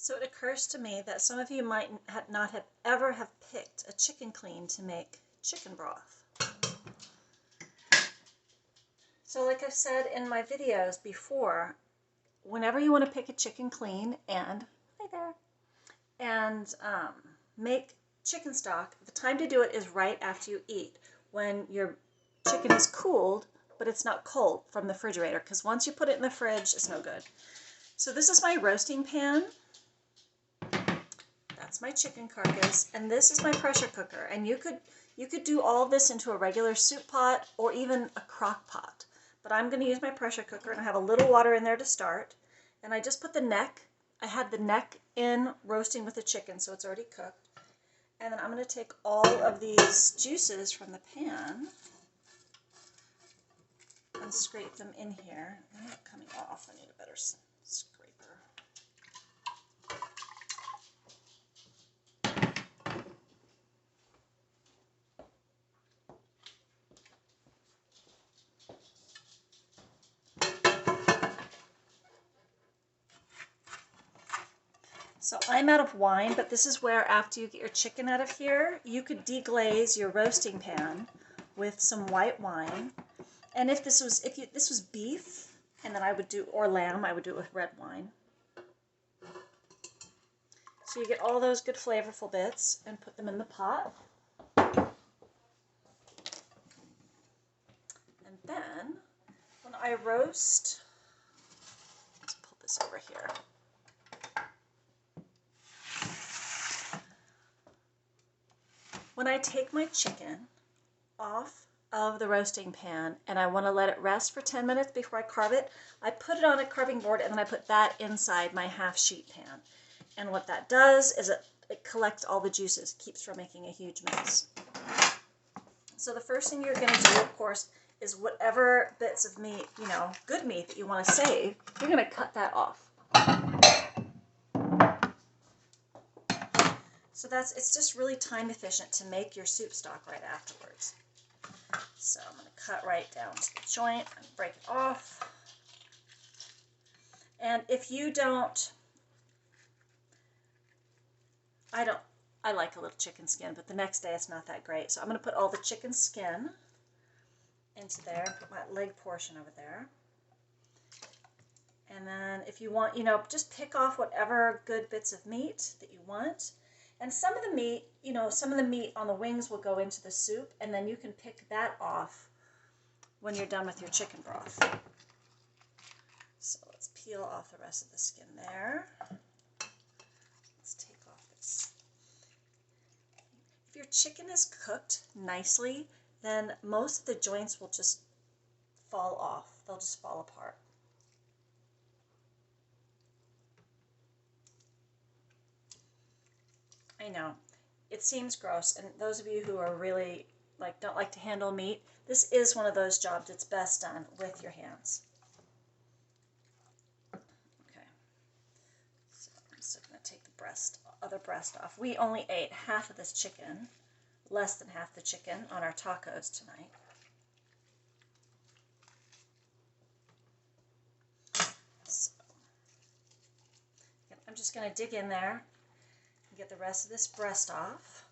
So it occurs to me that some of you might not have ever have picked a chicken clean to make chicken broth. So like I've said in my videos before, whenever you want to pick a chicken clean and, hi there, and make chicken stock, the time to do it is right after you eat, when your chicken is cooled, but it's not cold from the refrigerator, because once you put it in the fridge, it's no good. So this is my roasting pan. That's my chicken carcass, and this is my pressure cooker. And you could do all this into a regular soup pot or even a crock pot. But I'm going to use my pressure cooker, and I have a little water in there to start. And I just put the neck. I had the neck in roasting with the chicken, so it's already cooked. And then I'm going to take all of these juices from the pan and scrape them in here. They're not coming off. I need a better scraper. So I'm out of wine, but this is where after you get your chicken out of here, you could deglaze your roasting pan with some white wine. And if this was beef, and then I would do, or lamb, I would do it with red wine. So you get all those good flavorful bits and put them in the pot. And then when I roast, let's pull this over here. When I take my chicken off of the roasting pan and I want to let it rest for 10 minutes before I carve it, I put it on a carving board and then I put that inside my half sheet pan. And what that does is it collects all the juices, keeps from making a huge mess. So the first thing you're going to do, of course, is whatever bits of meat, good meat that you want to save, you're going to cut that off. So it's just really time efficient to make your soup stock right afterwards. So I'm going to cut right down to the joint and break it off. And if you don't, I like a little chicken skin, but the next day it's not that great. So I'm going to put all the chicken skin into there, put my leg portion over there. And then if you want, just pick off whatever good bits of meat that you want. And some of the meat on the wings will go into the soup, and then you can pick that off when you're done with your chicken broth. So let's peel off the rest of the skin there. Let's take off this. If your chicken is cooked nicely, then most of the joints will just fall off. They'll just fall apart. I know, it seems gross, and those of you who are really don't like to handle meat, this is one of those jobs that's best done with your hands. Okay, so I'm just going to take the other breast off. We only ate half of this chicken, less than half the chicken, on our tacos tonight. So I'm just going to dig in there. Get the rest of this breast off.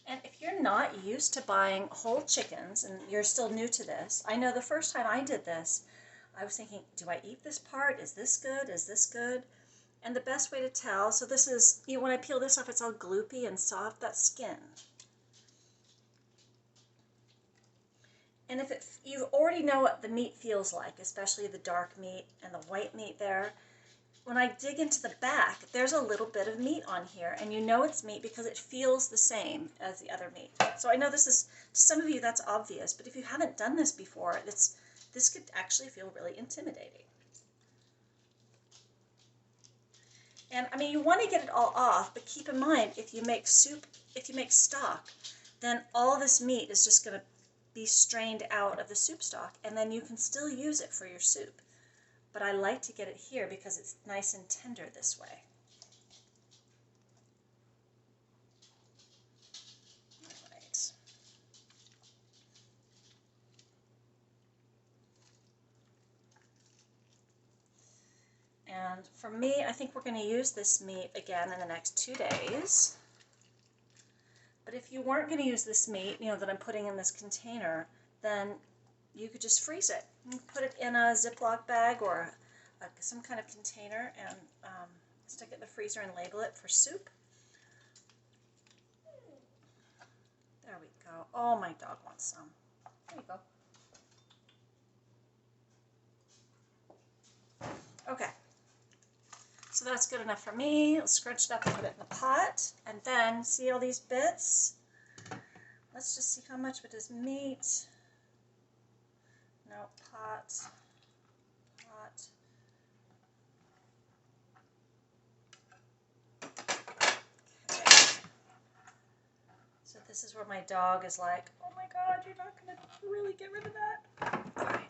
And if you're not used to buying whole chickens and you're still new to this, I know the first time I did this, I was thinking, do I eat this part? Is this good? Is this good? And the best way to tell, so this is, when I peel this off, it's all gloopy and soft, that's skin. And if you already know what the meat feels like, especially the dark meat and the white meat there, when I dig into the back, there's a little bit of meat on here, and you know it's meat because it feels the same as the other meat. So I know this is, to some of you that's obvious, but if you haven't done this before, this could actually feel really intimidating. And I mean, you want to get it all off, but keep in mind, if you make soup, if you make stock, then all this meat is just going to be strained out of the soup stock, and then you can still use it for your soup. But I like to get it here because it's nice and tender this way. All right. And for me, I think we're going to use this meat again in the next 2 days. But if you weren't going to use this meat, you know, that I'm putting in this container, then you could just freeze it. You can put it in a Ziploc bag or some kind of container and stick it in the freezer and label it for soup. There we go. Oh, my dog wants some. There you go. Okay. So that's good enough for me. I'll scrunch it up and put it in the pot. And then, see all these bits? Let's just see how much of it is meat. No, pot. Okay. So this is where my dog is like, oh my God, you're not going to really get rid of that? All right.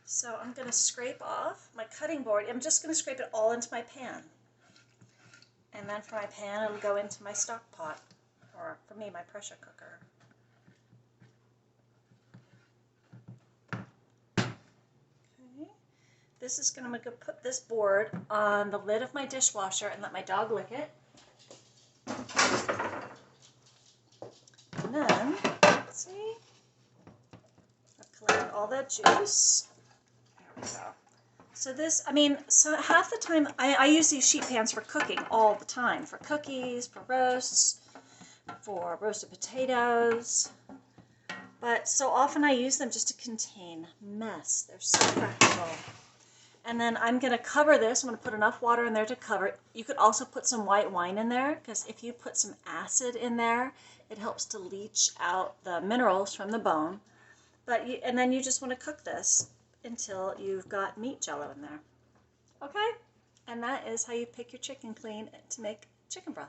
So I'm going to scrape off my cutting board. I'm just going to scrape it all into my pan. And then for my pan, it'll go into my stock pot, or for me, my pressure cooker. Okay. This is going to put this board on the lid of my dishwasher and let my dog lick it. And then, see, I've collected all that juice. There we go. So this, I mean, so half the time, I use these sheet pans for cooking all the time, for cookies, for roasts, for roasted potatoes, but so often I use them just to contain mess. They're so practical. And then I'm going to cover this. I'm going to put enough water in there to cover it. You could also put some white wine in there, because if you put some acid in there, it helps to leach out the minerals from the bone. And then you just want to cook this until you've got meat jello in there. Okay? And that is how you pick your chicken clean to make chicken broth.